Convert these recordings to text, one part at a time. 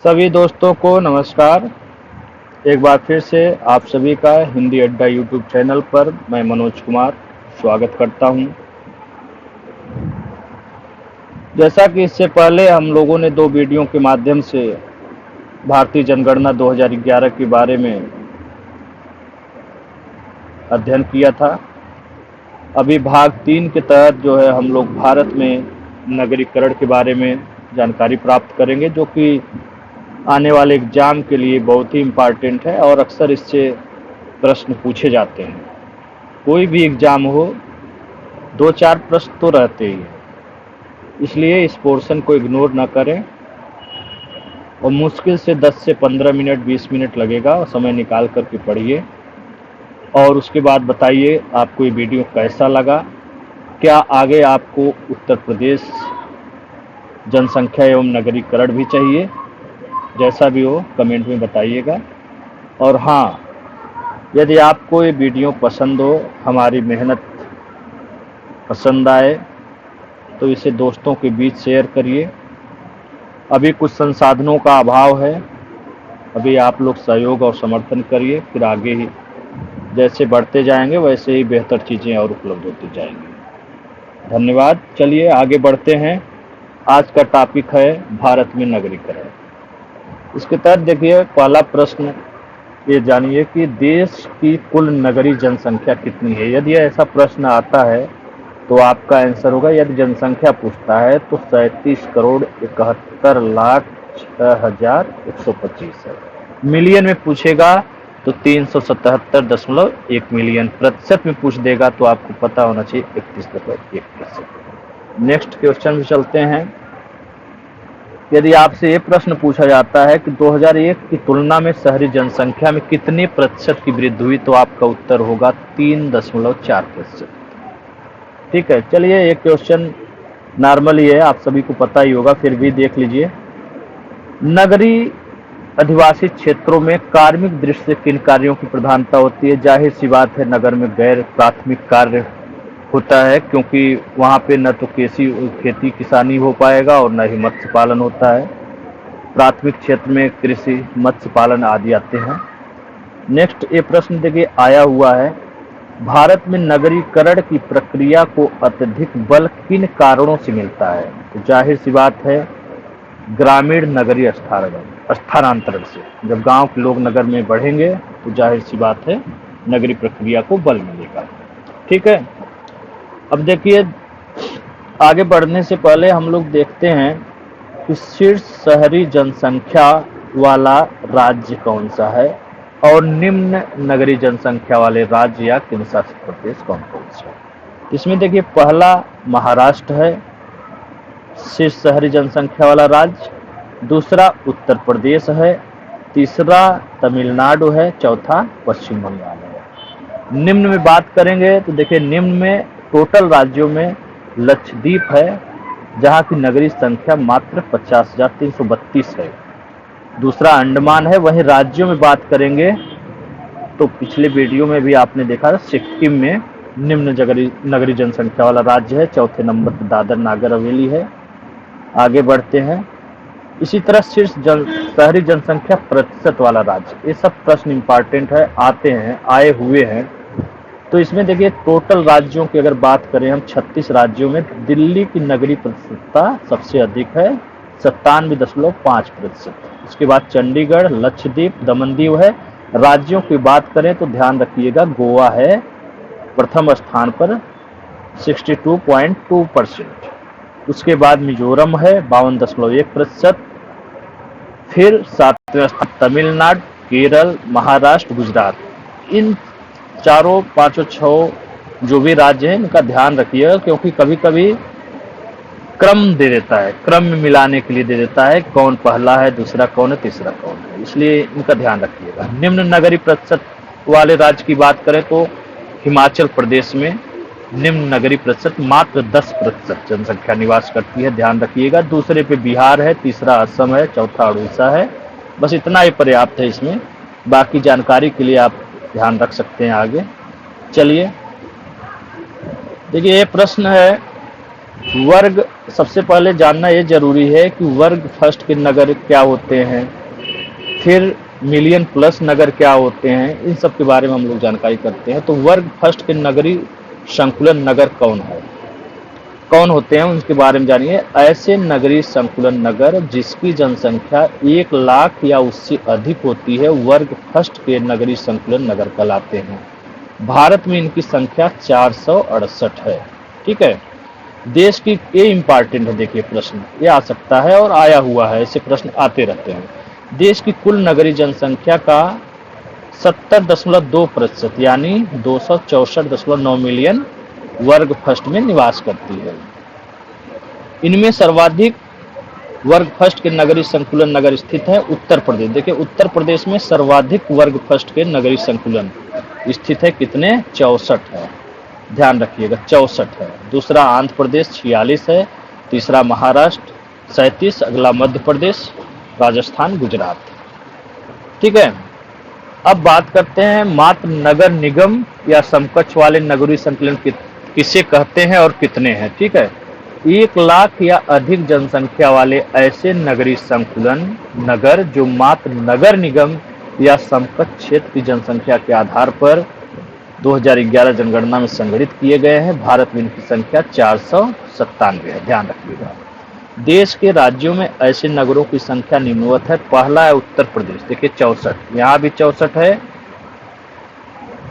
सभी दोस्तों को नमस्कार। एक बार फिर से आप सभी का हिंदी अड्डा यूट्यूब चैनल पर मैं मनोज कुमार स्वागत करता हूं। जैसा कि इससे पहले हम लोगों ने 2 वीडियो के माध्यम से भारतीय जनगणना 2011 के बारे में अध्ययन किया था। अभी भाग 3 के तहत जो है हम लोग भारत में नगरीकरण के बारे में जानकारी प्राप्त करेंगे, जो कि आने वाले एग्जाम के लिए बहुत ही इम्पॉर्टेंट है और अक्सर इससे प्रश्न पूछे जाते हैं। कोई भी एग्जाम हो, 2-4 प्रश्न तो रहते ही हैं, इसलिए इस पोर्शन को इग्नोर ना करें और मुश्किल से 10 से 15 मिनट 20 मिनट लगेगा और समय निकाल करके पढ़िए और उसके बाद बताइए आपको ये वीडियो कैसा लगा। क्या आगे आपको उत्तर प्रदेश जनसंख्या एवं नगरीकरण भी चाहिए? जैसा भी हो कमेंट में बताइएगा। और हाँ, यदि आपको ये वीडियो पसंद हो, हमारी मेहनत पसंद आए, तो इसे दोस्तों के बीच शेयर करिए। अभी कुछ संसाधनों का अभाव है, अभी आप लोग सहयोग और समर्थन करिए, फिर आगे ही जैसे बढ़ते जाएंगे वैसे ही बेहतर चीज़ें और उपलब्ध होती जाएंगी। धन्यवाद। चलिए आगे बढ़ते हैं। आज का टॉपिक है भारत में नगरीकरण। इसके तहत देखिए, पहला प्रश्न ये जानिए कि देश की कुल नगरीय जनसंख्या कितनी है। यदि ऐसा प्रश्न आता है तो आपका आंसर होगा, यदि जनसंख्या पूछता है तो 37,71,06,125 है। मिलियन में पूछेगा तो 377.1 मिलियन। प्रतिशत में पूछ देगा तो आपको पता होना चाहिए 31.1%। नेक्स्ट क्वेश्चन में चलते हैं। यदि आपसे ये प्रश्न पूछा जाता है कि 2001 की तुलना में शहरी जनसंख्या में कितने प्रतिशत की वृद्धि हुई, तो आपका उत्तर होगा 3.4%। ठीक है, चलिए ये क्वेश्चन नॉर्मली है, आप सभी को पता ही होगा, फिर भी देख लीजिए। नगरीय अधिवासी क्षेत्रों में कार्मिक दृष्टि से किन कार्यों की प्रधानता होती है? जाहिर सी बात है, नगर में गैर प्राथमिक कार्य होता है, क्योंकि वहाँ पे न तो खेती किसानी हो पाएगा और न ही मत्स्य पालन होता है। प्राथमिक क्षेत्र में कृषि, मत्स्य पालन आदि आते हैं। नेक्स्ट ये प्रश्न देखिए आया हुआ है, भारत में नगरीकरण की प्रक्रिया को अत्यधिक बल किन कारणों से मिलता है? तो जाहिर सी बात है, ग्रामीण नगरीय स्थानांतरण से। जब गांव के लोग नगर में बढ़ेंगे तो जाहिर सी बात है नगरीय प्रक्रिया को बल मिलेगा। ठीक है, अब देखिए आगे बढ़ने से पहले हम लोग देखते हैं कि शीर्ष शहरी जनसंख्या वाला राज्य कौन सा है और निम्न नगरीय जनसंख्या वाले राज्य या केंद्र शासित प्रदेश कौन कौन से है। इसमें देखिए पहला महाराष्ट्र है, शीर्ष शहरी जनसंख्या वाला राज्य। दूसरा उत्तर प्रदेश है, तीसरा तमिलनाडु है, चौथा पश्चिम बंगाल है। निम्न में बात करेंगे तो देखिए निम्न में टोटल राज्यों में लक्षद्वीप है, जहां की नगरीय संख्या मात्र 50,332 है। दूसरा अंडमान है। वहीं राज्यों में बात करेंगे तो पिछले वीडियो में भी आपने देखा, सिक्किम में निम्न नगरीय जनसंख्या वाला राज्य है, चौथे नंबर पर दादर नागर हवेली है। आगे बढ़ते हैं। इसी तरह शीर्ष शहरी जनसंख्या प्रतिशत वाला राज्य, ये सब प्रश्न इंपॉर्टेंट है, आए हुए हैं। तो इसमें देखिए टोटल राज्यों की अगर बात करें हम, 36 राज्यों में दिल्ली की नगरीय प्रतिशतता सबसे अधिक है, 97.5%। उसके बाद चंडीगढ़, लक्षद्वीप, दमन-दीव है। राज्यों की बात करें तो ध्यान रखिएगा, गोवा है प्रथम स्थान पर 62.2%। उसके बाद मिजोरम है 52.1%। फिर 7वें स्थान तमिलनाडु, केरल, महाराष्ट्र, गुजरात। इन चारों, पांचों, छह जो भी राज्य हैं इनका ध्यान रखिएगा, क्योंकि कभी कभी क्रम दे देता है, क्रम में मिलाने के लिए दे देता है, कौन पहला है, दूसरा कौन है, तीसरा कौन है, इसलिए इनका ध्यान रखिएगा। निम्न नगरीय प्रतिशत वाले राज्य की बात करें तो हिमाचल प्रदेश में निम्न नगरीय प्रतिशत मात्र 10% जनसंख्या निवास करती है, ध्यान रखिएगा। दूसरे पे बिहार है, तीसरा असम है, चौथा उड़ीसा है। बस इतना ही पर्याप्त है इसमें, बाकी जानकारी के लिए आप ध्यान रख सकते हैं आगे। चलिए देखिए ये प्रश्न है वर्ग सबसे पहले जानना ये जरूरी है कि वर्ग फर्स्ट के नगर क्या होते हैं, फिर मिलियन प्लस नगर क्या होते हैं, इन सब के बारे में हम लोग जानकारी करते हैं। तो वर्ग फर्स्ट के नगरीय संकुलन नगर कौन होते हैं उनके बारे में जानिए। ऐसे नगरीय संकुलन नगर जिसकी जनसंख्या 1 लाख या उससे अधिक होती है वर्ग फर्स्ट के नगरीय संकुलन नगर कहलाते हैं। भारत में इनकी संख्या 468 है। ठीक है। देश की ये इंपॉर्टेंट है, देखिए प्रश्न ये आ सकता है और आया हुआ है, ऐसे प्रश्न आते रहते हैं। देश की कुल नगरीय जनसंख्या का 70.2% यानी 264.9 मिलियन वर्ग फर्स्ट में निवास करती है। इनमें सर्वाधिक वर्ग फर्स्ट के नगरीय संकुलन नगर स्थित है उत्तर प्रदेश। देखिए उत्तर प्रदेश में सर्वाधिक वर्ग फर्स्ट के नगरीय संकुलन स्थित है, कितने? 64 है। ध्यान रखिएगा 64 है। दूसरा आंध्र प्रदेश 46 है, तीसरा महाराष्ट्र 37, अगला मध्य प्रदेश, राजस्थान, गुजरात। ठीक है। अब बात करते हैं मात्र नगर निगम या समकक्ष वाले नगरीय संकुलन किसे कहते हैं और कितने हैं। ठीक है। 1 लाख या अधिक जनसंख्या वाले ऐसे नगरीय संकुलन नगर जो मात्र नगर निगम या समकक्ष क्षेत्र की जनसंख्या के आधार पर 2011 जनगणना में संगठित किए गए हैं। भारत में इनकी संख्या 497 है। ध्यान रखिएगा। देश के राज्यों में ऐसे नगरों की संख्या निम्नवत है। पहला है उत्तर प्रदेश, देखिए 64, यहाँ भी 64 है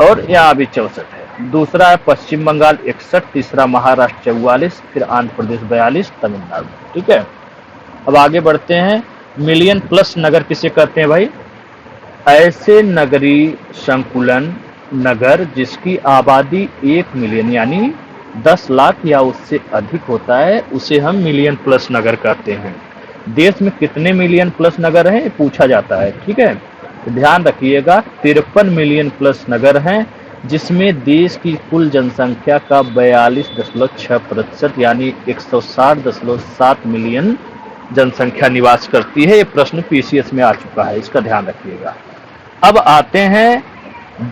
और यहाँ भी 64 है। दूसरा है पश्चिम बंगाल 61, तीसरा महाराष्ट्र 44, फिर आंध्र प्रदेश 42, तमिलनाडु। ठीक है। अब आगे बढ़ते हैं। मिलियन प्लस नगर किसे कहते हैं भाई? ऐसे नगरीय संकुलन नगर जिसकी आबादी 1 मिलियन यानी 10 लाख या उससे अधिक होता है उसे हम मिलियन प्लस नगर कहते हैं। देश में कितने मिलियन प्लस नगर हैं पूछा जाता है। ठीक है। तो ध्यान रखिएगा 53 मिलियन प्लस नगर हैं जिसमें देश की कुल जनसंख्या का 42.6% यानी 160.7 मिलियन जनसंख्या निवास करती है। ये प्रश्न पीसीएस में आ चुका है, इसका ध्यान रखिएगा। अब आते हैं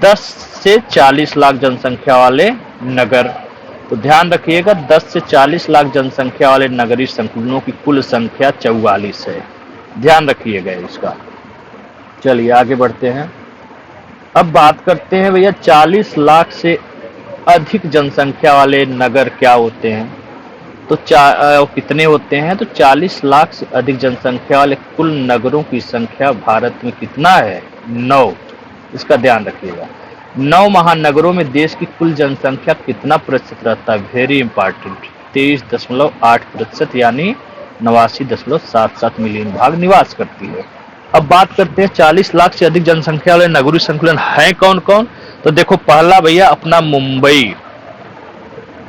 10 से 40 लाख जनसंख्या वाले नगर। तो ध्यान रखिएगा 10 से 40 लाख जनसंख्या वाले नगरीय संकुलनों की कुल संख्या 44 है। ध्यान रखिएगा इसका। चलिए आगे बढ़ते हैं। अब बात करते हैं भैया 40 लाख से अधिक जनसंख्या वाले नगर क्या होते हैं। तो कितने होते हैं? तो 40 लाख से अधिक जनसंख्या वाले कुल नगरों की संख्या भारत में कितना है? 9। इसका ध्यान रखिएगा। 9 महानगरों में देश की कुल जनसंख्या कितना प्रतिशत रहता है? वेरी इंपॉर्टेंट, 23.8% यानी 89.77 मिलियन भाग निवास करती है। अब बात करते हैं 40 लाख से अधिक जनसंख्या वाले नगरीय संकुलन हैं कौन कौन। तो देखो पहला भैया अपना मुंबई,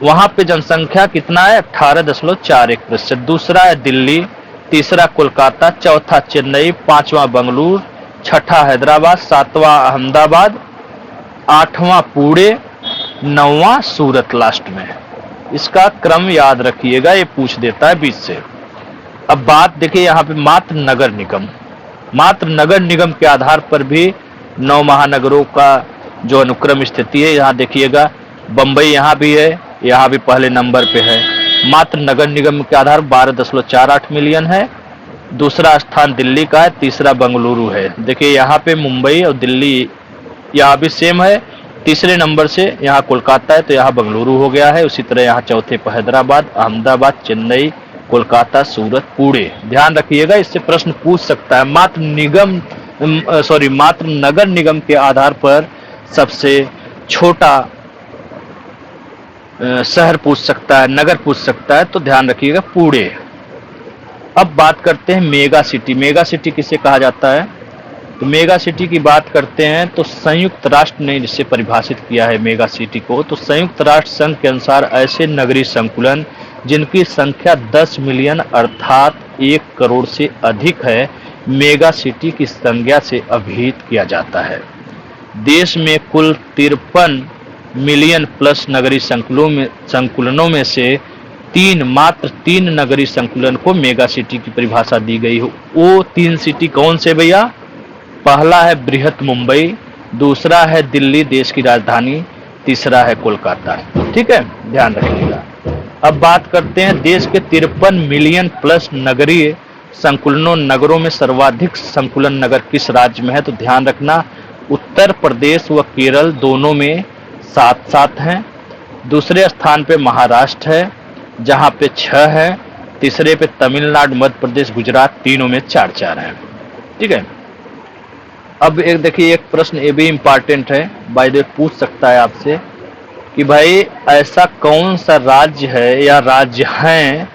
वहां पे जनसंख्या कितना है? 18.41%। दूसरा है दिल्ली, तीसरा कोलकाता, चौथा चेन्नई, पांचवा बंगलुरु, छठा हैदराबाद, सातवां अहमदाबाद, आठवां पुणे, नौवां सूरत लास्ट में। इसका क्रम याद रखिएगा, ये पूछ देता है बीच से। अब बात देखिए यहाँ पे मात्र नगर निगम के आधार पर भी 9 महानगरों का जो अनुक्रम स्थिति है यहाँ देखिएगा। बंबई यहाँ भी है, यहाँ भी पहले नंबर पे है। मात्र नगर निगम के आधार 12.48 मिलियन है। दूसरा स्थान दिल्ली का है, तीसरा बेंगलुरु है। देखिए यहाँ पे मुंबई और दिल्ली यहाँ भी सेम है। तीसरे नंबर से यहाँ कोलकाता है तो यहाँ बेंगलुरु हो गया है। उसी तरह यहाँ चौथे पर हैदराबाद, अहमदाबाद, चेन्नई, कोलकाता, सूरत, पुणे। ध्यान रखिएगा, इससे प्रश्न पूछ सकता है। मात्र नगर निगम के आधार पर सबसे छोटा शहर पूछ सकता है, नगर पूछ सकता है, तो ध्यान रखिएगा पुणे। अब बात करते हैं मेगा सिटी। मेगा सिटी किसे कहा जाता है? तो मेगा सिटी की बात करते हैं तो संयुक्त राष्ट्र ने जिसे परिभाषित किया है मेगा सिटी को, तो संयुक्त राष्ट्र संघ के अनुसार ऐसे नगरीय संकुलन जिनकी संख्या 10 मिलियन अर्थात 1 करोड़ से अधिक है मेगा सिटी की संज्ञा से अभिहित किया जाता है। देश में कुल 53 मिलियन प्लस नगरीय संकुलनों में से मात्र 3 नगरीय संकुलन को मेगा सिटी की परिभाषा दी गई हो। वो 3 सिटी कौन से भैया? पहला है बृहत मुंबई, दूसरा है दिल्ली देश की राजधानी, तीसरा है कोलकाता। ठीक है, ध्यान रखिएगा। अब बात करते हैं देश के 53 मिलियन प्लस नगरीय संकुलनों नगरों में सर्वाधिक संकुलन नगर किस राज्य में है? तो ध्यान रखना उत्तर प्रदेश व केरल दोनों में 7-7 हैं। दूसरे स्थान पे महाराष्ट्र है जहां पे 6 है। तीसरे पे तमिलनाडु, मध्य प्रदेश, गुजरात तीनों में 4-4 हैं। ठीक है। अब एक देखिए एक प्रश्न ये भी इम्पोर्टेंट है, बाय द वे पूछ सकता है आपसे कि भाई ऐसा कौन सा राज्य है या राज्य हैं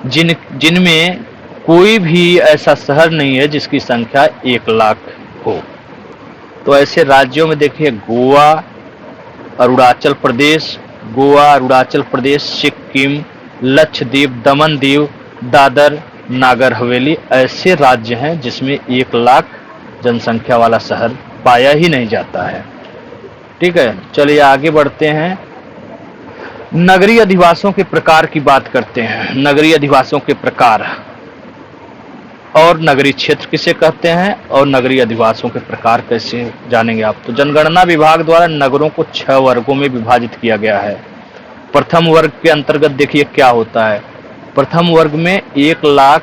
जिनमें कोई भी ऐसा शहर नहीं है जिसकी संख्या 1 लाख हो। तो ऐसे राज्यों में देखिए गोवा, अरुणाचल प्रदेश, सिक्किम, लक्षद्वीप, दमन दीव, दादर नागर हवेली ऐसे राज्य हैं जिसमें 1 लाख जनसंख्या वाला शहर पाया ही नहीं जाता है। ठीक है, चलिए आगे बढ़ते हैं। नगरीय अधिवासों के प्रकार की बात करते हैं। नगरीय अधिवासों के प्रकार और नगरीय क्षेत्र किसे कहते हैं और नगरीय अधिवासों के प्रकार कैसे जानेंगे आप? तो जनगणना विभाग द्वारा नगरों को 6 वर्गों में विभाजित किया गया है। प्रथम वर्ग के अंतर्गत देखिए क्या होता है। प्रथम वर्ग में 1 लाख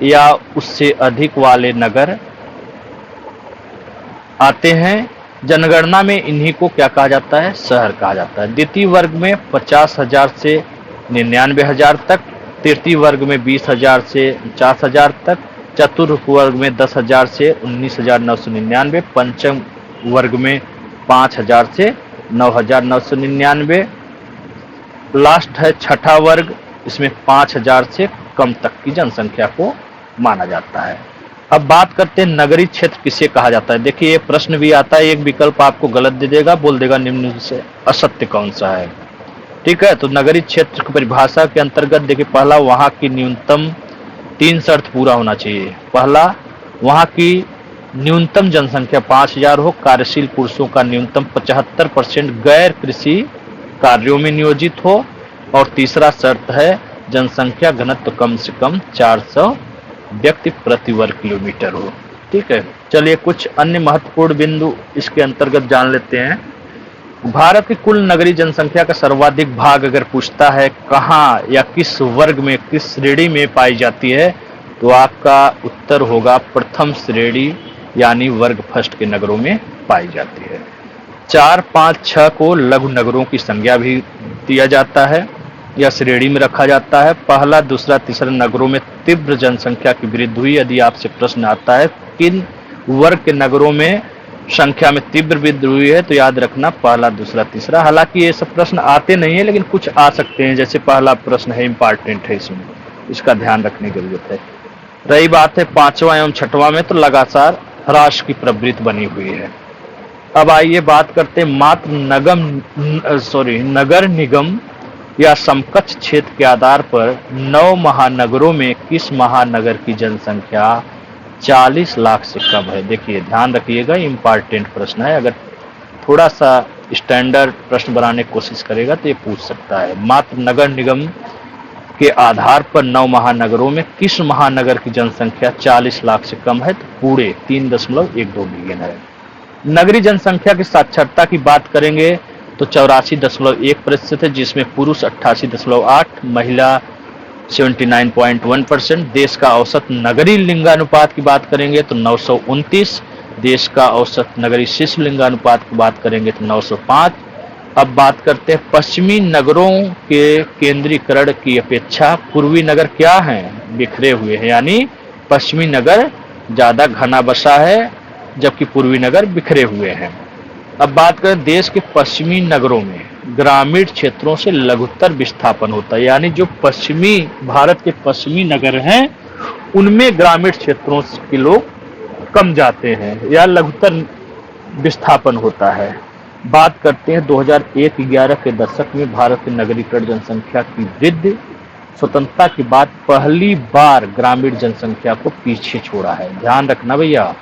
या उससे अधिक वाले नगर आते हैं। जनगणना में इन्हीं को क्या कहा जाता है? शहर कहा जाता है। द्वितीय वर्ग में 50,000 से 99,000 तक, तृतीय वर्ग में 20,000 से 50,000 तक, चतुर्थ वर्ग में 10,000 से 19,999, पंचम वर्ग में 5,000 से 9,999, लास्ट है छठा वर्ग, इसमें 5,000 से कम तक की जनसंख्या को माना जाता है। अब बात करते हैं नगरीय क्षेत्र किसे कहा जाता है। देखिए ये प्रश्न भी आता है, एक विकल्प आपको गलत दे देगा, बोल देगा निम्न से असत्य कौन सा है। ठीक है, तो नगरीय क्षेत्र की परिभाषा के अंतर्गत देखिए पहला वहां की न्यूनतम 3 शर्त पूरा होना चाहिए। पहला, वहां की न्यूनतम जनसंख्या 5,000 हो, कार्यशील पुरुषों का न्यूनतम 75% गैर कृषि कार्यों में नियोजित हो, और तीसरा शर्त है जनसंख्या घनत्व कम से कम 400 व्यक्ति प्रति वर्ग किलोमीटर हो। ठीक है, चलिए कुछ अन्य महत्वपूर्ण बिंदु इसके अंतर्गत जान लेते हैं। भारत की कुल नगरीय जनसंख्या का सर्वाधिक भाग अगर पूछता है कहाँ या किस वर्ग में, किस श्रेणी में पाई जाती है, तो आपका उत्तर होगा प्रथम श्रेणी यानी वर्ग फर्स्ट के नगरों में पाई जाती है। 4, 5, 6 को लघु नगरों की संज्ञा भी दिया जाता है या श्रेणी में रखा जाता है। पहला, दूसरा, तीसरा नगरों में तीव्र जनसंख्या की वृद्धि हुई। यदि आपसे प्रश्न आता है किन वर्ग के नगरों में संख्या में तीव्र वृद्धि हुई है, तो याद रखना पहला, दूसरा, तीसरा। हालांकि ये सब प्रश्न आते नहीं है लेकिन कुछ आ सकते हैं, जैसे पहला प्रश्न है इंपॉर्टेंट है, इसमें इसका ध्यान रखने की जरूरत है। रही बात है 5वां एवं 6वां में, तो लगातार ह्रास की प्रवृत्ति बनी हुई है। अब आइए बात करते हैं मात्र नगर निगम या समकक्ष क्षेत्र के आधार पर 9 महानगरों में किस महानगर की जनसंख्या 40 लाख से कम है। देखिए ध्यान रखिएगा, इंपॉर्टेंट प्रश्न है, अगर थोड़ा सा स्टैंडर्ड प्रश्न बनाने की कोशिश करेगा तो ये पूछ सकता है। मात्र नगर निगम के आधार पर 9 महानगरों में किस महानगर की जनसंख्या 40 लाख से कम है, तो पूरे 3.12 मिलियन है। नगरीय जनसंख्या की साक्षरता की बात करेंगे तो 84.1% है, जिसमें पुरुष 88.8, महिला 79.1%। देश का औसत नगरीय लिंगानुपात की बात करेंगे तो 929, देश का औसत नगरीय शिशु लिंगानुपात की बात करेंगे तो 905। अब बात करते हैं पश्चिमी नगरों के केंद्रीकरण की अपेक्षा पूर्वी नगर क्या हैं? बिखरे हुए हैं, यानी पश्चिमी नगर ज्यादा घना बसा है जबकि पूर्वी नगर बिखरे हुए हैं। अब बात करें देश के पश्चिमी नगरों में ग्रामीण क्षेत्रों से लघुत्तर विस्थापन होता है, यानी जो पश्चिमी भारत के पश्चिमी नगर हैं उनमें ग्रामीण क्षेत्रों के लोग कम जाते हैं या लघुत्तर विस्थापन होता है। बात करते हैं 2001-11 के दशक में भारत के नगरीकरण जनसंख्या की वृद्धि स्वतंत्रता के बाद पहली बार ग्रामीण जनसंख्या को पीछे छोड़ा है। ध्यान रखना भैया,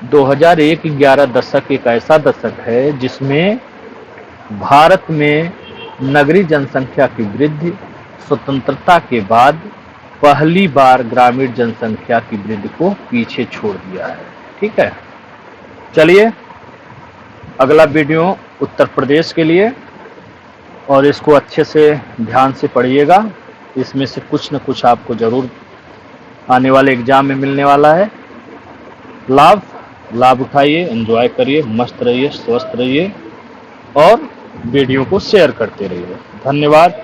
2001-11 दशक एक ऐसा दशक है जिसमें भारत में नगरीय जनसंख्या की वृद्धि स्वतंत्रता के बाद पहली बार ग्रामीण जनसंख्या की वृद्धि को पीछे छोड़ दिया है। ठीक है, चलिए अगला वीडियो उत्तर प्रदेश के लिए। और इसको अच्छे से ध्यान से पढ़िएगा। इसमें से कुछ न कुछ आपको ज़रूर आने वाले एग्ज़ाम में मिलने वाला है। लाभ उठाइए, एंजॉय करिए, मस्त रहिए, स्वस्थ रहिए और वीडियो को शेयर करते रहिए। धन्यवाद।